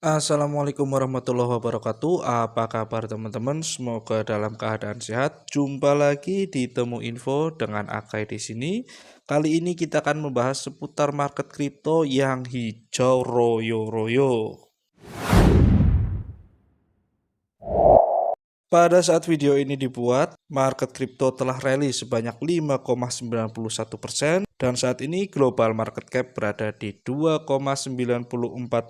Assalamualaikum warahmatullahi wabarakatuh. Apa kabar teman-teman? Semoga dalam keadaan sehat. Jumpa lagi di Temu Info dengan Akai di sini. Kali ini kita akan membahas seputar market kripto yang hijau royo-royo. Pada saat video ini dibuat, market kripto telah rally sebanyak 5,91% dan saat ini global market cap berada di 2,94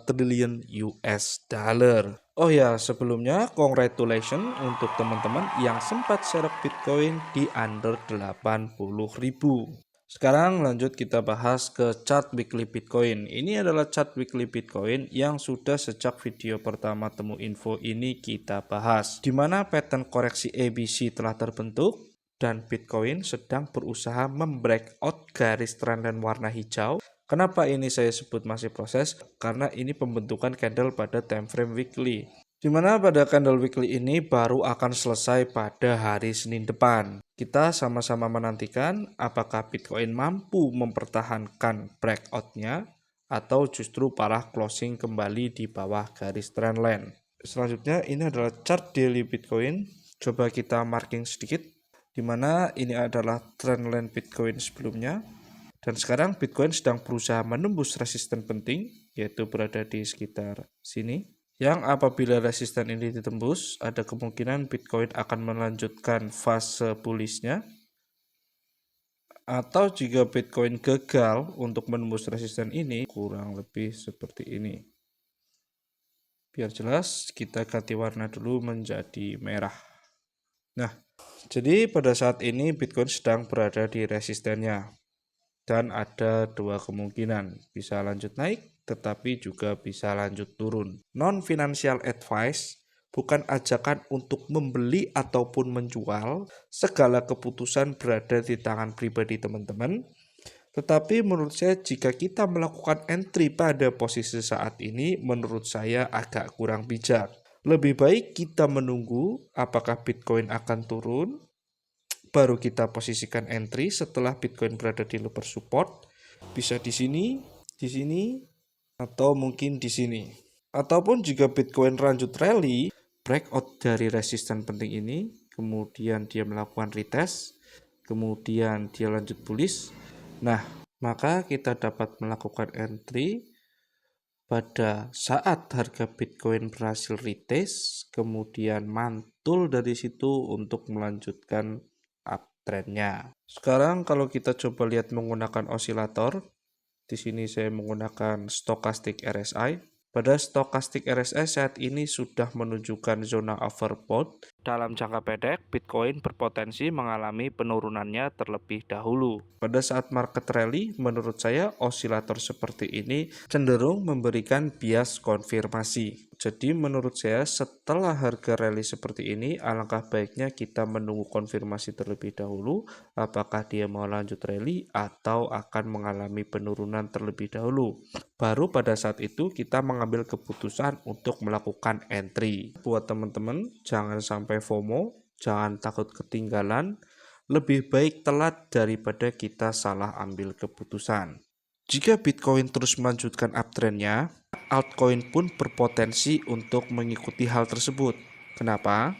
triliun US dollar. Oh ya, sebelumnya congratulations untuk teman-teman yang sempat share Bitcoin di under 80.000. Sekarang lanjut kita bahas ke chart weekly Bitcoin. Ini adalah chart weekly Bitcoin yang sudah sejak video pertama Temu Info ini kita bahas. Di mana pattern koreksi ABC telah terbentuk dan Bitcoin sedang berusaha membreakout garis trendline warna hijau. Kenapa ini saya sebut masih proses? Karena ini pembentukan candle pada time frame weekly. Di mana pada candle weekly ini baru akan selesai pada hari Senin depan. Kita sama-sama menantikan apakah Bitcoin mampu mempertahankan breakout-nya atau justru parah closing kembali di bawah garis trendline. Selanjutnya ini adalah chart daily Bitcoin. Coba kita marking sedikit, di mana ini adalah trendline Bitcoin sebelumnya. Dan sekarang Bitcoin sedang berusaha menembus resisten penting, yaitu berada di sekitar sini. Yang apabila resisten ini ditembus, ada kemungkinan Bitcoin akan melanjutkan fase bullishnya. Atau jika Bitcoin gagal untuk menembus resisten ini, kurang lebih seperti ini. Biar jelas, kita ganti warna dulu menjadi merah. Nah, jadi pada saat ini Bitcoin sedang berada di resistennya. Dan ada dua kemungkinan, bisa lanjut naik tetapi juga bisa lanjut turun. Non-financial advice bukan ajakan untuk membeli ataupun menjual, segala keputusan berada di tangan pribadi teman-teman. Tetapi menurut saya jika kita melakukan entry pada posisi saat ini, menurut saya agak kurang bijak. Lebih baik kita menunggu apakah Bitcoin akan turun, baru kita posisikan entry setelah Bitcoin berada di level support, bisa di sini, atau mungkin di sini. Ataupun jika Bitcoin lanjut rally, breakout dari resisten penting ini, kemudian dia melakukan retest, kemudian dia lanjut bullish. Nah, maka kita dapat melakukan entry pada saat harga Bitcoin berhasil retest, kemudian mantul dari situ untuk melanjutkan uptrendnya. Sekarang kalau kita coba lihat menggunakan osilator, di sini saya menggunakan stochastic RSI. Pada stochastic RSI saat ini sudah menunjukkan zona overbought. Dalam jangka pendek, Bitcoin berpotensi mengalami penurunannya terlebih dahulu. Pada saat market rally, menurut saya osilator seperti ini cenderung memberikan bias konfirmasi. Jadi menurut saya setelah harga rally seperti ini, alangkah baiknya kita menunggu konfirmasi terlebih dahulu apakah dia mau lanjut rally atau akan mengalami penurunan terlebih dahulu. Baru pada saat itu kita mengambil keputusan untuk melakukan entry. Buat teman-teman, jangan sampai FOMO, jangan takut ketinggalan. Lebih baik telat daripada kita salah ambil keputusan. Jika Bitcoin terus melanjutkan uptrendnya, altcoin pun berpotensi untuk mengikuti hal tersebut. Kenapa?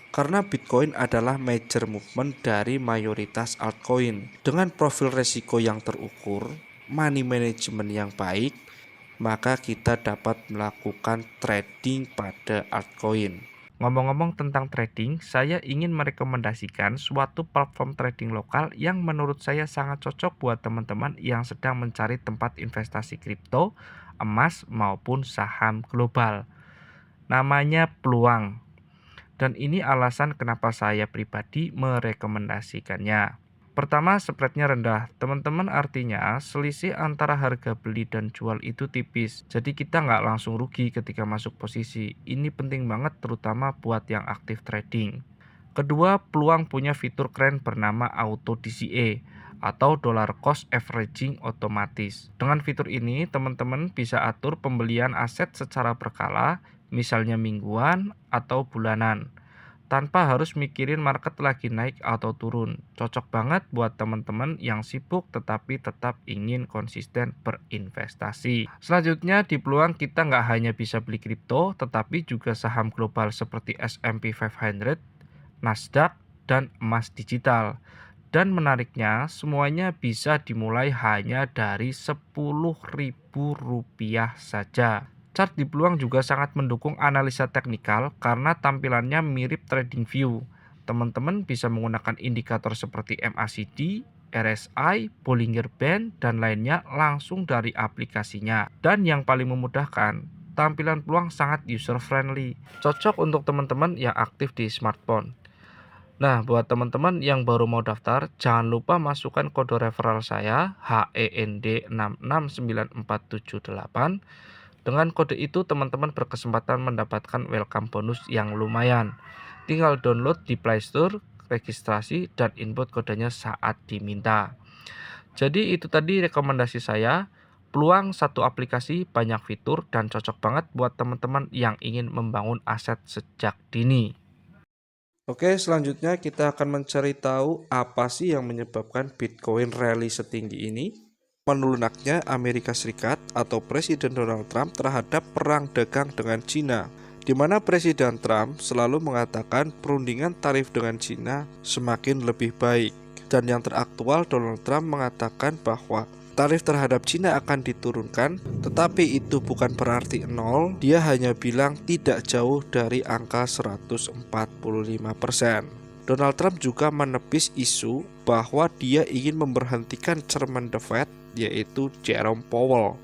Karena Bitcoin adalah major movement dari mayoritas altcoin. Dengan profil resiko yang terukur, money management yang baik, maka kita dapat melakukan trading pada altcoin. Ngomong-ngomong tentang trading, saya ingin merekomendasikan suatu platform trading lokal yang menurut saya sangat cocok buat teman-teman yang sedang mencari tempat investasi kripto, emas, maupun saham global. Namanya Peluang. Dan ini alasan kenapa saya pribadi merekomendasikannya. Pertama, spreadnya rendah. Teman-teman, artinya selisih antara harga beli dan jual itu tipis. Jadi kita nggak langsung rugi ketika masuk posisi. Ini penting banget terutama buat yang aktif trading. Kedua, Peluang punya fitur keren bernama Auto DCA atau Dollar Cost Averaging otomatis. Dengan fitur ini, teman-teman bisa atur pembelian aset secara berkala, misalnya mingguan atau bulanan. tanpa harus mikirin market lagi naik atau turun. Cocok banget buat teman-teman yang sibuk tetapi tetap ingin konsisten berinvestasi. Selanjutnya di peluang kita nggak hanya bisa beli kripto, tetapi juga saham global seperti S&P 500, Nasdaq, dan emas digital. Dan menariknya, semuanya bisa dimulai hanya dari Rp10.000 saja. Chart di peluang juga sangat mendukung analisa teknikal karena tampilannya mirip TradingView. Teman-teman bisa menggunakan indikator seperti MACD, RSI, Bollinger Band, dan lainnya langsung dari aplikasinya. Dan yang paling memudahkan, tampilan peluang sangat user-friendly. Cocok untuk teman-teman yang aktif di smartphone. Nah, buat teman-teman yang baru mau daftar, jangan lupa masukkan kode referral saya HEND669478. Dengan kode itu teman-teman berkesempatan mendapatkan welcome bonus yang lumayan. Tinggal download di Play Store, registrasi, dan input kodenya saat diminta. Jadi itu tadi rekomendasi saya. Peluang satu aplikasi, banyak fitur, dan cocok banget buat teman-teman yang ingin membangun aset sejak dini. Oke, selanjutnya kita akan mencari tahu apa sih yang menyebabkan Bitcoin rally setinggi ini. Melunaknya Amerika Serikat atau Presiden Donald Trump terhadap perang dagang dengan Cina, di mana Presiden Trump selalu mengatakan perundingan tarif dengan Cina semakin lebih baik. Dan yang teraktual, Donald Trump mengatakan bahwa tarif terhadap Cina akan diturunkan, tetapi itu bukan berarti nol. Dia hanya bilang tidak jauh dari angka 145%. Donald Trump juga menepis isu bahwa dia ingin memberhentikan Chairman the Fed, yaitu Jerome Powell,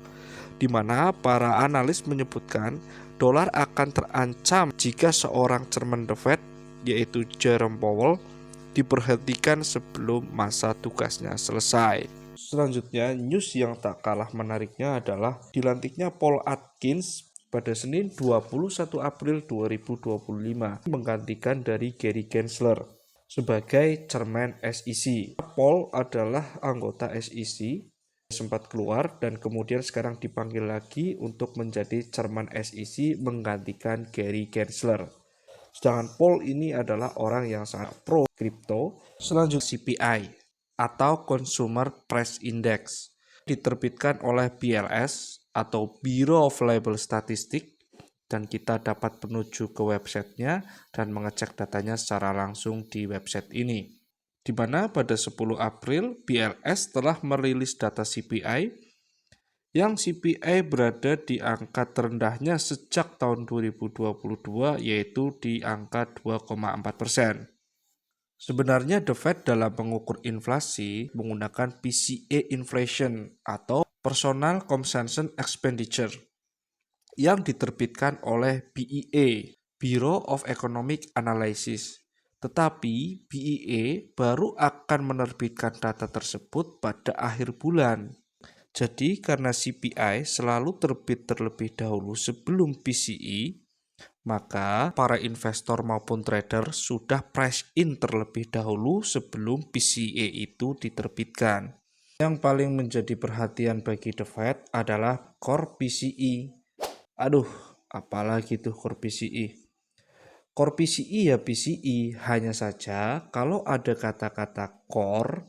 di mana para analis menyebutkan dolar akan terancam jika seorang Chairman the Fed, yaitu Jerome Powell, diberhentikan sebelum masa tugasnya selesai. Selanjutnya, news yang tak kalah menariknya adalah dilantiknya Paul Atkins pada Senin 21 April 2025 menggantikan dari Gary Gensler sebagai Chairman SEC. Paul adalah anggota SEC, sempat keluar dan kemudian sekarang dipanggil lagi untuk menjadi Chairman SEC menggantikan Gary Gensler. Sedangkan Paul ini adalah orang yang sangat pro kripto. Selanjutnya CPI atau Consumer Price Index diterbitkan oleh BLS atau Bureau of Labor Statistics, dan kita dapat menuju ke websitenya dan mengecek datanya secara langsung di website ini, di mana pada 10 April BLS telah merilis data CPI yang CPI berada di angka terendahnya sejak tahun 2022, yaitu di angka 2,4%. Sebenarnya The Fed dalam mengukur inflasi menggunakan PCE inflation atau Personal Consumption Expenditure yang diterbitkan oleh BEA, Bureau of Economic Analysis. Tetapi BEA baru akan menerbitkan data tersebut pada akhir bulan. Jadi karena CPI selalu terbit terlebih dahulu sebelum PCE, maka para investor maupun trader sudah price in terlebih dahulu sebelum PCE itu diterbitkan. Yang paling menjadi perhatian bagi The Fed adalah Core PCE. Aduh, apalagi tuh Core PCE. Core PCE ya PCE, hanya saja kalau ada kata-kata core,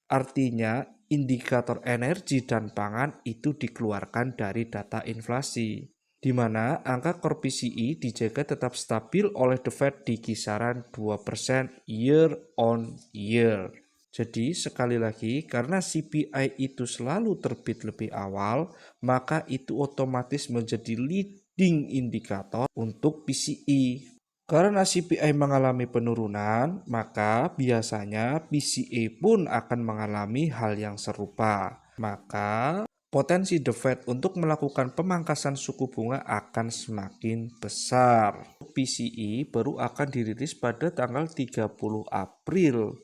artinya indikator energi dan pangan itu dikeluarkan dari data inflasi, di mana angka core PCE dijaga tetap stabil oleh The Fed di kisaran 2% year on year. Jadi sekali lagi, karena CPI itu selalu terbit lebih awal, maka itu otomatis menjadi leading indikator untuk PCE. Karena CPI mengalami penurunan, maka biasanya PCE pun akan mengalami hal yang serupa. Maka potensi The Fed untuk melakukan pemangkasan suku bunga akan semakin besar. PCE baru akan dirilis pada tanggal 30 April,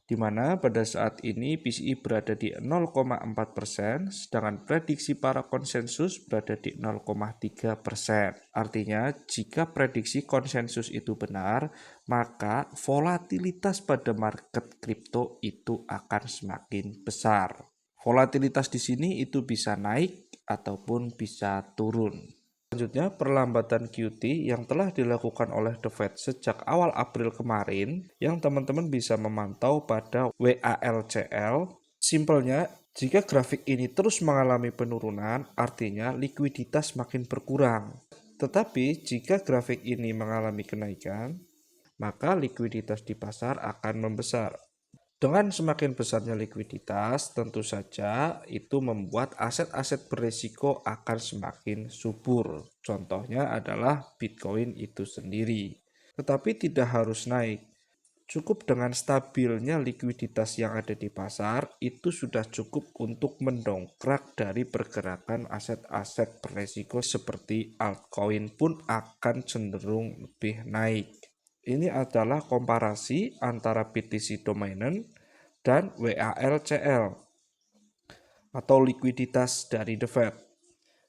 di mana pada saat ini PCE berada di 0,4%, sedangkan prediksi para konsensus berada di 0,3%. Artinya, jika prediksi konsensus itu benar, maka volatilitas pada market kripto itu akan semakin besar. Volatilitas di sini itu bisa naik ataupun bisa turun. Selanjutnya, perlambatan QT yang telah dilakukan oleh The Fed sejak awal April kemarin yang teman-teman bisa memantau pada WALCL. Simpelnya, jika grafik ini terus mengalami penurunan, artinya likuiditas makin berkurang. Tetapi jika grafik ini mengalami kenaikan, maka likuiditas di pasar akan membesar. Dengan semakin besarnya likuiditas, tentu saja itu membuat aset-aset berisiko akan semakin subur. Contohnya adalah Bitcoin itu sendiri. Tetapi tidak harus naik. Cukup dengan stabilnya likuiditas yang ada di pasar, itu sudah cukup untuk mendongkrak dari pergerakan aset-aset berisiko seperti altcoin pun akan cenderung lebih naik. Ini adalah komparasi antara BTC Dominant dan WALCL atau likuiditas dari The Fed.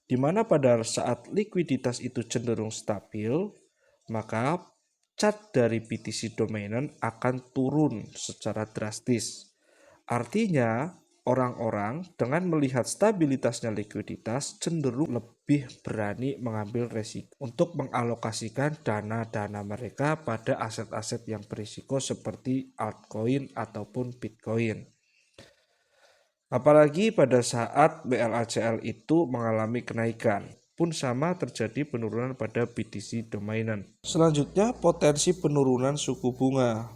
Di mana pada saat likuiditas itu cenderung stabil, maka chart dari BTC Dominant akan turun secara drastis. Artinya, orang-orang dengan melihat stabilitasnya likuiditas cenderung lebih berani mengambil risiko untuk mengalokasikan dana-dana mereka pada aset-aset yang berisiko seperti altcoin ataupun Bitcoin. Apalagi pada saat BLACL itu mengalami kenaikan, pun sama terjadi penurunan pada BTC Dominant. Selanjutnya, potensi penurunan suku bunga.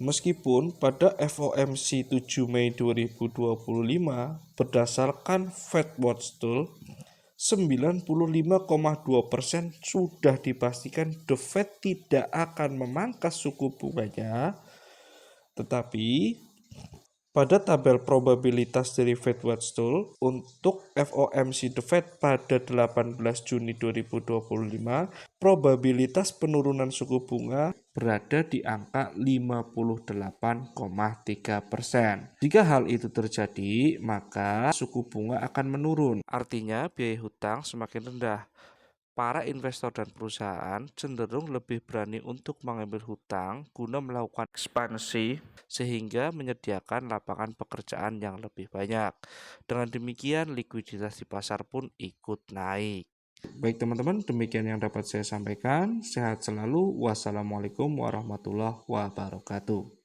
Meskipun pada FOMC 7 Mei 2025 berdasarkan FedWatch Tool 95,2% sudah dipastikan The Fed tidak akan memangkas suku bunganya, tetapi pada tabel probabilitas dari FedWatch Tool untuk FOMC The Fed pada 18 Juni 2025, probabilitas penurunan suku bunga berada di angka 58,3%. Jika hal itu terjadi, maka suku bunga akan menurun. Artinya biaya hutang semakin rendah. Para investor dan perusahaan cenderung lebih berani untuk mengambil hutang guna melakukan ekspansi sehingga menyediakan lapangan pekerjaan yang lebih banyak. Dengan demikian, likuiditas di pasar pun ikut naik. Baik teman-teman, demikian yang dapat saya sampaikan. Sehat selalu. Wassalamualaikum warahmatullahi wabarakatuh.